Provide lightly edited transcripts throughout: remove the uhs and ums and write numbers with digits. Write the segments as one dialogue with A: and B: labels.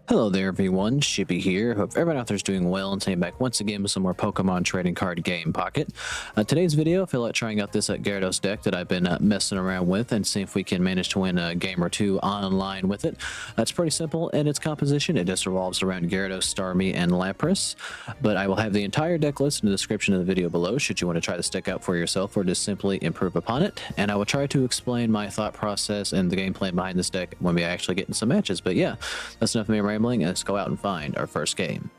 A: Hello there everyone, Shibby here. Hope everyone out there is doing well and staying back once again with some more Pokemon trading card game pocket. Today's video, I feel like trying out this Gyarados deck that I've been messing around with and see if we can manage to win a game or two online with it. It's pretty simple in its composition. It just revolves around Gyarados, Starmie, and Lapras. But I will have the entire deck list in the description of the video below should you want to try this deck out for yourself or just simply improve upon it. And I will try to explain my thought process and the game plan behind this deck when we actually get in some matches. But yeah, that's enough of me rambling. Let's go out and find our first game.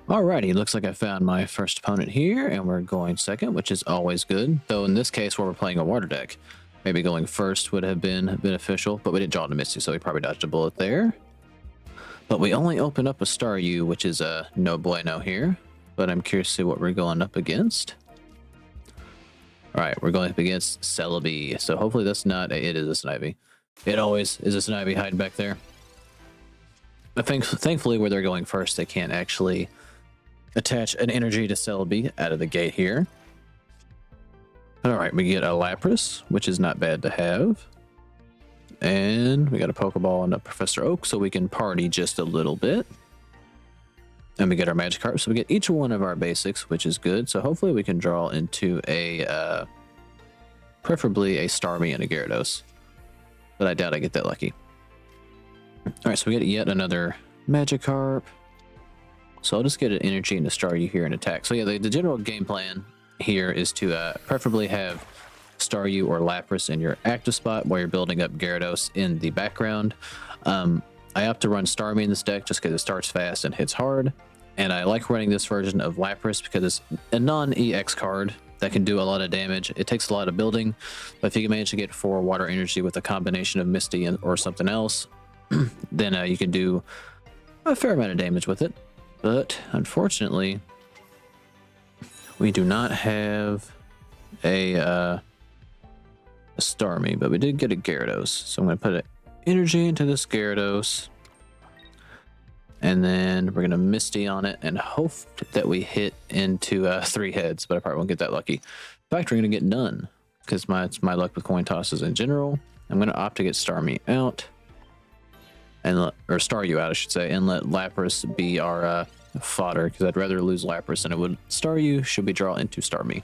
A: Alrighty, looks like I found my first opponent here, and we're going second, which is always good. Though in this case, where we're playing a water deck, maybe going first would have been beneficial, but we did draw to Misty, so we probably dodged a bullet there. But we only open up a Staryu, which is a no bueno here. But I'm curious to see what we're going up against. Alright, we're going up against Celebi, so hopefully that's not it is a Snivy. It always is a Snivy hiding back there. I think, thankfully, where they're going first, they can't actually attach an energy to Celebi out of the gate here. Alright, we get a Lapras, which is not bad to have. And we got a Pokeball and a Professor Oak, so we can party just a little bit. And we get our Magikarp, so we get each one of our basics, which is good. So hopefully we can draw into a, preferably a Starmie and a Gyarados. But I doubt I get that lucky. Alright, so we get yet another Magikarp. So I'll just get an energy and a Staryu here and attack. So yeah, the general game plan here is to preferably have Staryu or Lapras in your active spot while you're building up Gyarados in the background. I opt to run Starmie in this deck just because it starts fast and hits hard. And I like running this version of Lapras because it's a non-EX card that can do a lot of damage. It takes a lot of building, but if you can manage to get 4 water energy with a combination of Misty or something else, then you can do a fair amount of damage with it. But unfortunately, we do not have a Starmie, but we did get a Gyarados. So I'm going to put an energy into this Gyarados, and then we're going to Misty on it and hope that we hit into 3 heads, but I probably won't get that lucky. In fact, we're going to get none because it's my luck with coin tosses in general. I'm going to opt to get Starmie out. Or Staryu out, I should say, and let Lapras be our fodder, because I'd rather lose Lapras than it would Staryu should we draw into Starmie.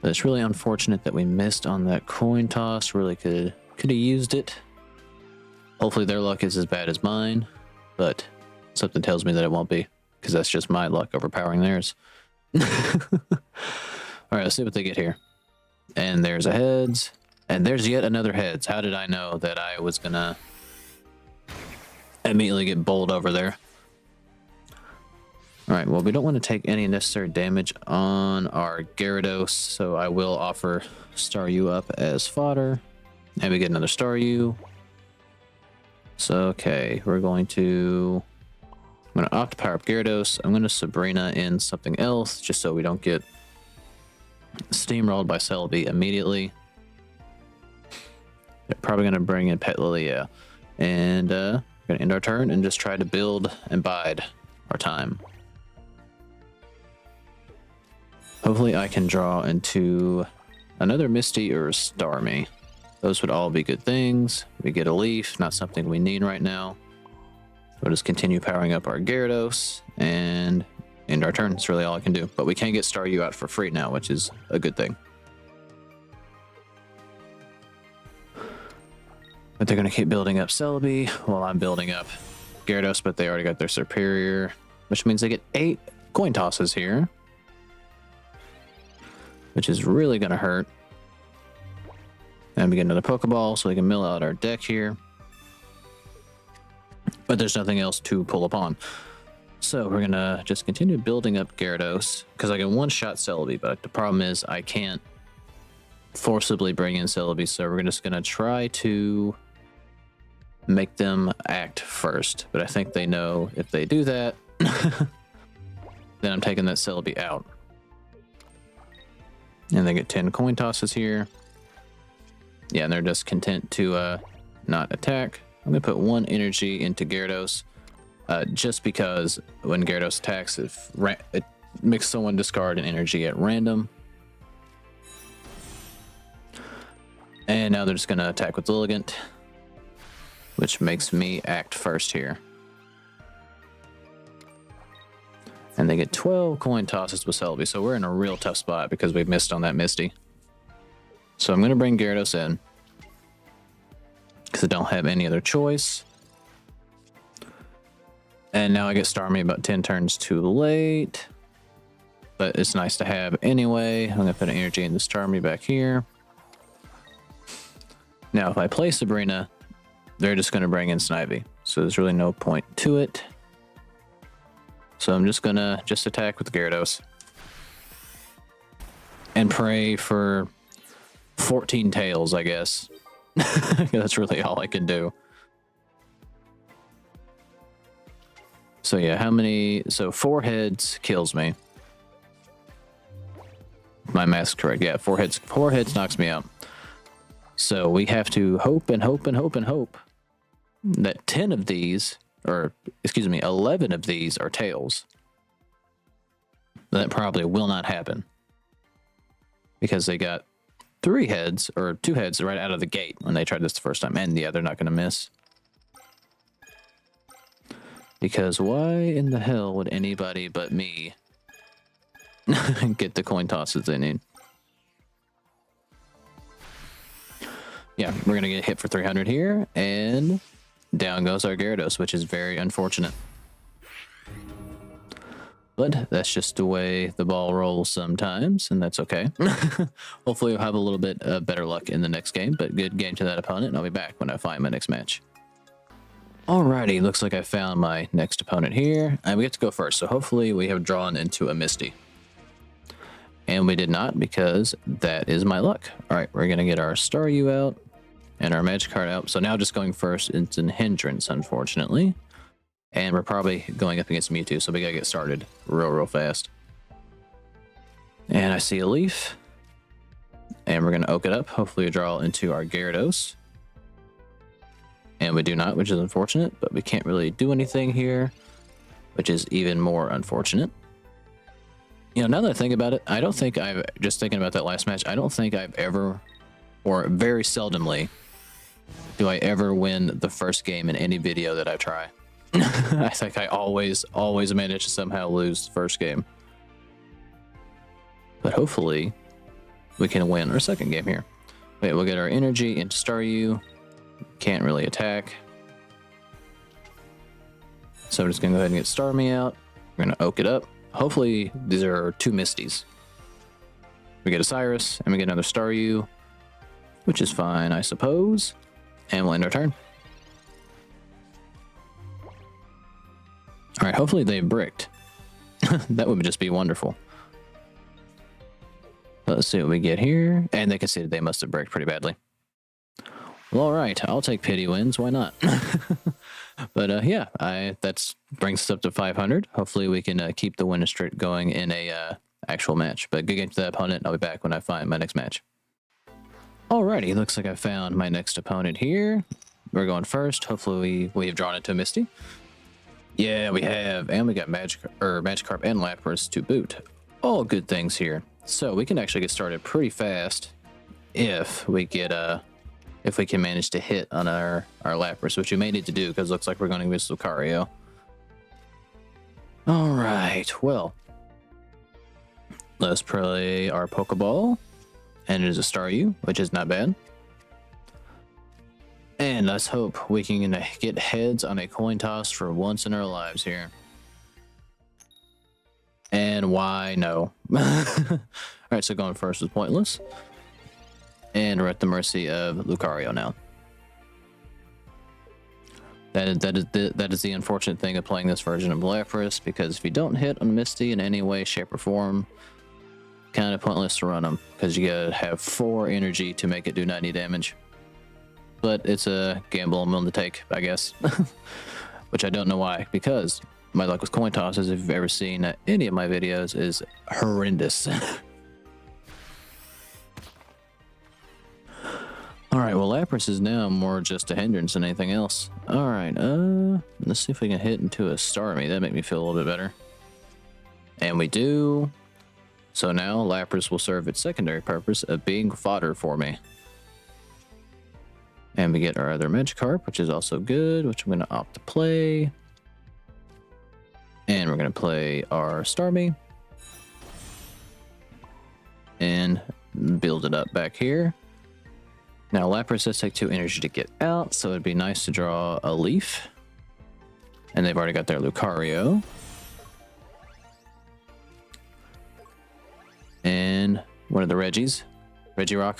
A: But it's really unfortunate that we missed on that coin toss. Really could have used it. Hopefully their luck is as bad as mine, but something tells me that it won't be, because that's just my luck overpowering theirs. Alright, let's see what they get here. And there's a heads. And there's yet another heads. How did I know that I was gonna immediately get bowled over there? Alright, well, we don't want to take any necessary damage on our Gyarados, so I will offer Staryu up as fodder. And we get another Staryu. So, okay, I'm going to opt to power up Gyarados. I'm going to Sabrina in something else, just so we don't get steamrolled by Celebi immediately. Probably going to bring in Pet Lily, yeah. And we're going to end our turn and just try to build and bide our time. Hopefully I can draw into another Misty or a Starmie. Those would all be good things. We get a leaf, not something we need right now. We'll just continue powering up our Gyarados and end our turn. That's really all I can do. But we can get Staryu out for free now, which is a good thing. But they're going to keep building up Celebi while I'm building up Gyarados, but they already got their superior, which means they get 8 coin tosses here, which is really going to hurt. And we get another Pokeball, so we can mill out our deck here. But there's nothing else to pull upon. So we're going to just continue building up Gyarados, because I can one-shot Celebi, but the problem is I can't forcibly bring in Celebi, so we're just going to try to make them act first. But I think they know if they do that, then I'm taking that Celebi out. And they get 10 coin tosses here. Yeah, and they're just content to not attack. I'm going to put 1 energy into Gyarados, just because when Gyarados attacks, it makes someone discard an energy at random. And now they're just going to attack with Lilligant. which makes me act first here. And they get 12 coin tosses with Celebi, so we're in a real tough spot because we've missed on that Misty. So I'm going to bring Gyarados in because I don't have any other choice. And now I get Starmie about 10 turns too late. But it's nice to have anyway. I'm going to put an energy in the Starmie back here. Now, if I play Sabrina, they're just going to bring in Snivy. So there's really no point to it. So I'm just going to attack with Gyarados. And pray for 14 tails, I guess. That's really all I can do. So yeah, how many? So 4 heads kills me. My math's correct. Yeah, 4 heads. 4 heads knocks me out. So we have to hope and hope and hope and hope that 10 of these, or excuse me, 11 of these are tails. That probably will not happen because they got 3 heads or 2 heads right out of the gate when they tried this the first time. And yeah, they're not going to miss. Because why in the hell would anybody but me get the coin tosses they need? Yeah, we're going to get hit for 300 here, and down goes our Gyarados, which is very unfortunate. But that's just the way the ball rolls sometimes, and that's okay. Hopefully we'll have a little bit better luck in the next game, but good game to that opponent, and I'll be back when I find my next match. Alrighty, looks like I found my next opponent here, and we get to go first, so hopefully we have drawn into a Misty. And we did not, because that is my luck. Alright, we're going to get our Staryu out, and our Magikarp out. So now just going first, it's a hindrance, unfortunately. And we're probably going up against Mewtwo, so we gotta get started real fast. And I see a leaf. And we're gonna oak it up. Hopefully we draw into our Gyarados. And we do not, which is unfortunate, but we can't really do anything here, which is even more unfortunate. You know, now that I think about it, I don't think I've, just thinking about that last match, I don't think I've ever, or very seldomly, do I ever win the first game in any video that I try. I think I always manage to somehow lose the first game. But hopefully, we can win our second game here. Wait, we'll get our energy into Staryu. Can't really attack. So I'm just going to go ahead and get Starmie out. We're going to oak it up. Hopefully, these are 2 Misties. We get a Cyrus, and we get another Staryu, which is fine, I suppose. And we'll end our turn. Alright, hopefully they bricked. That would just be wonderful. Let's see what we get here. And they conceded they must have bricked pretty badly. Well, alright, I'll take pity wins, why not? But yeah, that brings us up to 500. Hopefully we can keep the winning streak going in a actual match. But good game to that opponent. I'll be back when I find my next match. Alrighty, looks like I found my next opponent here. We're going first. Hopefully we have drawn into Misty. Yeah, we have, and we got Magikarp and Lapras to boot. All good things here. So we can actually get started pretty fast if we get if we can manage to hit on our Lapras, which we may need to do because it looks like we're going to miss Lucario. All right, well, let's play our Pokeball, and it is a Staryu, which is not bad. And let's hope we can get heads on a coin toss for once in our lives here. And why no? Alright, so going first is pointless. And we're at the mercy of Lucario now. That is the unfortunate thing of playing this version of Lapras, because if you don't hit on Misty in any way, shape, or form, kind of pointless to run them, because you gotta have 4 energy to make it do 90 damage. But it's a gamble I'm willing to take, I guess. Which I don't know why, because my luck with coin tosses, if you've ever seen any of my videos, is horrendous. Alright, well, Lapras is now more just a hindrance than anything else. Alright, let's see if we can hit into a Starmie. That'd make me feel a little bit better. And we do. So now Lapras will serve its secondary purpose of being fodder for me. And we get our other Magikarp, which is also good, which I'm going to opt to play. And we're going to play our Starmie. And build it up back here. Now, Lapras does take 2 energy to get out, so it'd be nice to draw a Leaf. And they've already got their Lucario. And one of the Reggies. Regirock.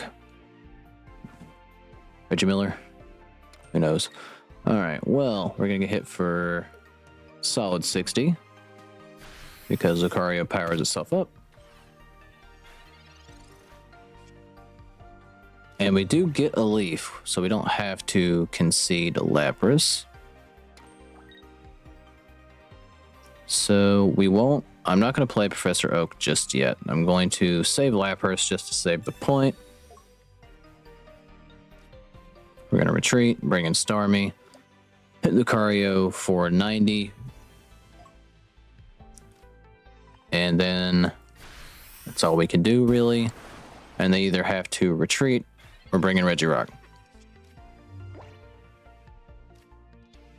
A: Reggie Miller. Who knows? Alright, well, we're going to get hit for solid 60. Because Lucario powers itself up. And we do get a Leaf, so we don't have to concede Lapras. So we won't, I'm not going to play Professor Oak just yet. I'm going to save Lapras just to save the point. We're going to retreat, bring in Starmie, hit Lucario for 90. And then that's all we can do, really. And they either have to retreat or bring in Regirock.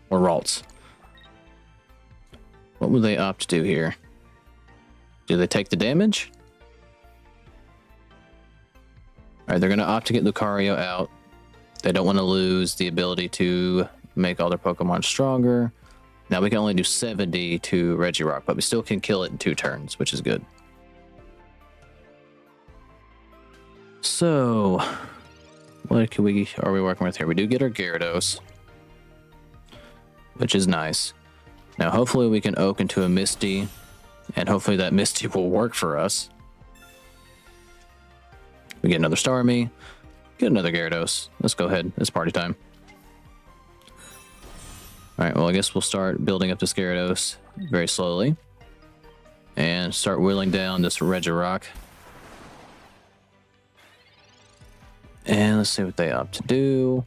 A: Or Ralts. What would they opt to do here? Do they take the damage? Alright, they're going to opt to get Lucario out. They don't want to lose the ability to make all their Pokemon stronger. Now we can only do 70 to Regirock, but we still can kill it in 2 turns, which is good. So, what are we working with here? We do get our Gyarados, which is nice. Now, hopefully we can oak into a Misty, and hopefully that Misty will work for us. We get another Starmie, get another Gyarados. Let's go ahead. It's party time. Alright, well, I guess we'll start building up this Gyarados very slowly. And start wheeling down this Regirock. And let's see what they opt to do.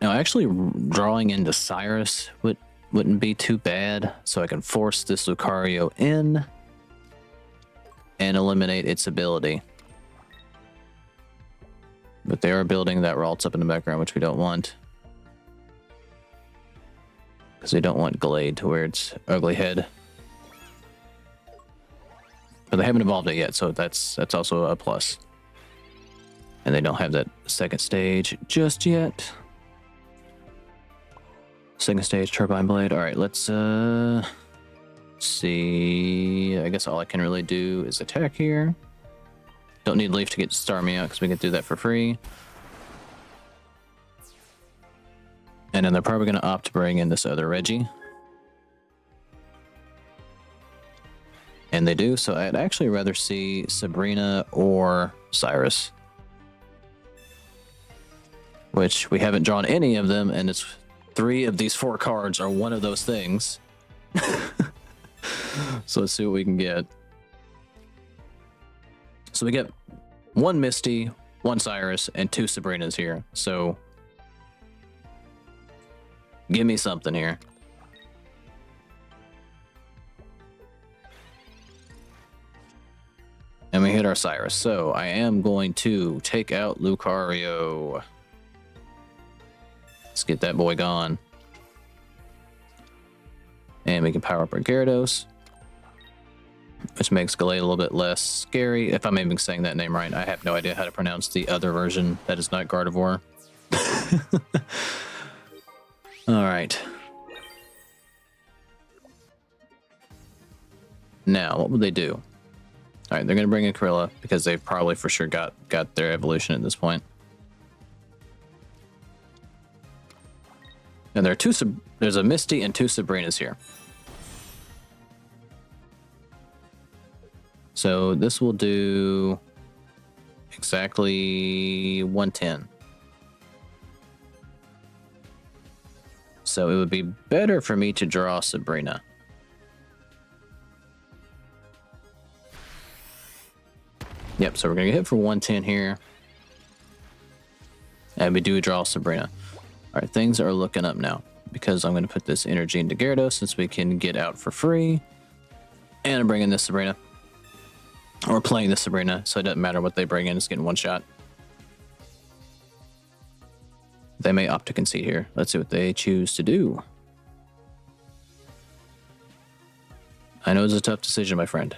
A: Now, actually drawing into Cyrus wouldn't be too bad, so I can force this Lucario in and eliminate its ability. But they are building that Ralts up in the background, which we don't want. Because we don't want Glade to wear its ugly head. But they haven't evolved it yet, so that's also a plus. And they don't have that second stage just yet. Second stage, Turbine Blade. Alright, let's see. I guess all I can really do is attack here. Don't need Leaf to get Starmie out because we can do that for free. And then they're probably going to opt to bring in this other Reggie. And they do, so I'd actually rather see Sabrina or Cyrus. Which we haven't drawn any of them, and it's 3 of these 4 cards are one of those things. So let's see what we can get. So we get 1 Misty, 1 Cyrus, and 2 Sabrinas here. So give me something here. And we hit our Cyrus. So I am going to take out Lucario. Let's get that boy gone. And we can power up our Gyarados, which makes Glade a little bit less scary. If I'm even saying that name right, I have no idea how to pronounce the other version that is not Gardevoir. Alright. Now, what would they do? Alright, they're going to bring in Corilla because they've probably for sure got their evolution at this point. And there's a Misty and 2 Sabrinas here. So this will do exactly 110. So it would be better for me to draw Sabrina. Yep, so we're going to get hit for 110 here. And we do draw Sabrina. Alright, things are looking up now. Because I'm going to put this energy into Gyarados since we can get out for free. And I'm bringing this Sabrina. Or playing this Sabrina, so it doesn't matter what they bring in, it's getting one shot. They may opt to concede here. Let's see what they choose to do. I know it's a tough decision, my friend,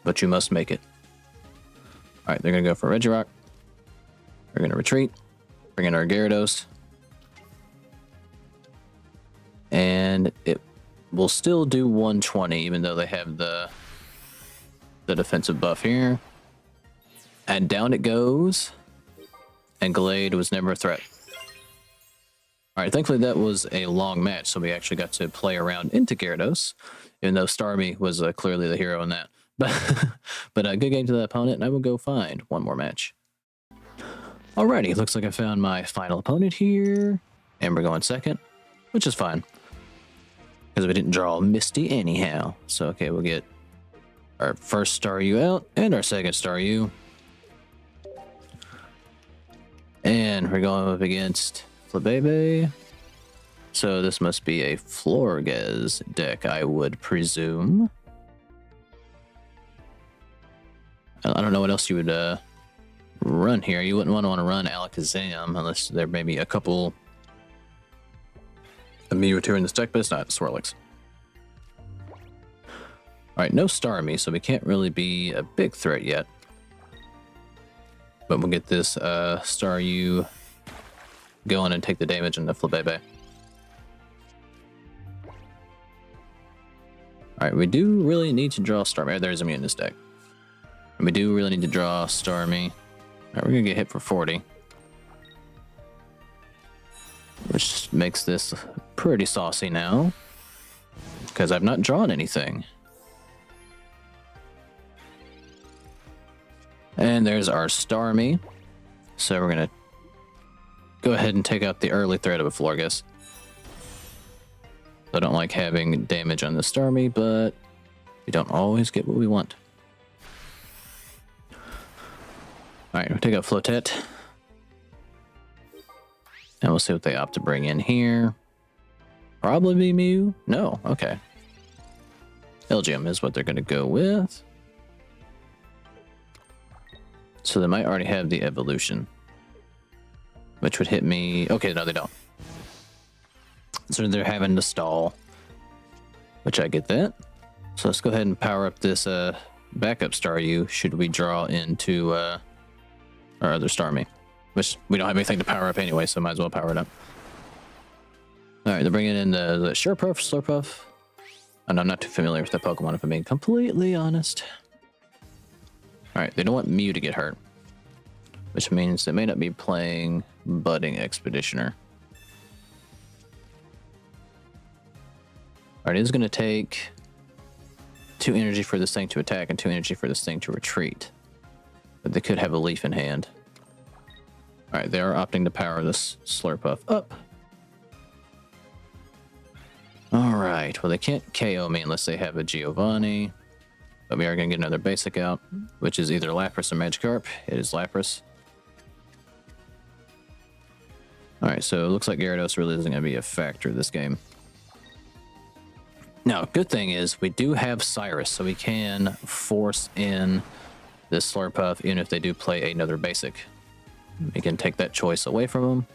A: but you must make it. All right, they're going to go for Regirock. We're going to retreat. Bring in our Gyarados. And it will still do 120, even though they have the defensive buff here. And down it goes. And Glade was never a threat. All right, thankfully that was a long match, so we actually got to play around into Gyarados, even though Starmie was clearly the hero in that. But a good game to the opponent, and I will go find one more match. Alrighty, looks like I found my final opponent here, and we're going second, which is fine, because we didn't draw Misty anyhow. So, okay, we'll get our first Staryu out, and our second Staryu. And we're going up against Flabebe. So this must be a Florges deck, I would presume. I don't know what else you would run here. You wouldn't want to run Alakazam unless there may be a couple of Mewtwo in this deck, but it's not Swirlix. Alright, no Starmie, so we can't really be a big threat yet. But we'll get this Staryu going and take the damage in the Flabebe. Alright, we do really need to draw Starmie. There's a Mew in this deck. And we do really need to draw Starmie. Alright, we're gonna get hit for 40. Which makes this pretty saucy now. Because I've not drawn anything. And there's our Starmie. So we're gonna go ahead and take out the early threat of a Florges. I don't like having damage on the Starmie, but we don't always get what we want. Alright, we'll take out Flotet. And we'll see what they opt to bring in here. Probably be Mew? No, okay. Elgium is what they're going to go with. So they might already have the evolution. Which would hit me... Okay, no, they don't. So they're having to stall. Which I get that. So let's go ahead and power up this backup Staryu. Should we draw into our other Starmie? Which we don't have anything to power up anyway, so might as well power it up. Alright, they're bringing in the Surepuff, Slurpuff. And I'm not too familiar with that Pokemon, if I'm being completely honest. Alright, they don't want Mew to get hurt. Which means they may not be playing Budding Expeditioner. Alright, it is going to take 2 energy for this thing to attack and 2 energy for this thing to retreat. But they could have a leaf in hand. Alright, they are opting to power this Slurpuff up. Alright, well they can't KO me unless they have a Giovanni. But we are going to get another basic out, which is either Lapras or Magikarp. It is Lapras. Alright, so it looks like Gyarados really isn't going to be a factor this game. Now, good thing is we do have Cyrus, so we can force in this Slurpuff even if they do play another basic. We can take that choice away from them.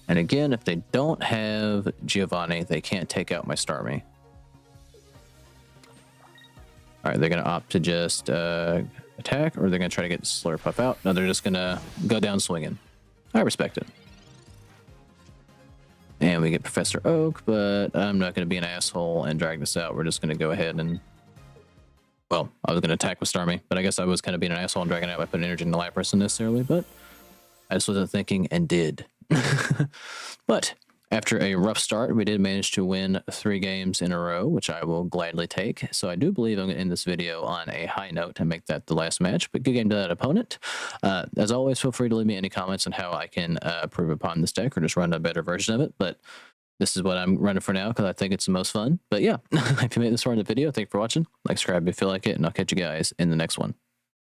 A: And again, if they don't have Giovanni, they can't take out my Starmie. Alright, they're going to opt to just attack, or they're going to try to get Slurpuff out. No, they're just going to go down swinging. I respect it. And we get Professor Oak, but I'm not going to be an asshole and drag this out. We're just going to go ahead and... Well, I was going to attack with Starmie, but I guess I was kind of being an asshole and dragging it out by putting energy into Lapras unnecessarily, but I just wasn't thinking and did. But after a rough start, we did manage to win 3 games in a row, which I will gladly take. So I do believe I'm going to end this video on a high note and make that the last match, but good game to that opponent. As always, feel free to leave me any comments on how I can improve upon this deck or just run a better version of it, but this is what I'm running for now because I think it's the most fun. But yeah, if you made this far in the video, thank you for watching. Like, subscribe if you feel like it, and I'll catch you guys in the next one.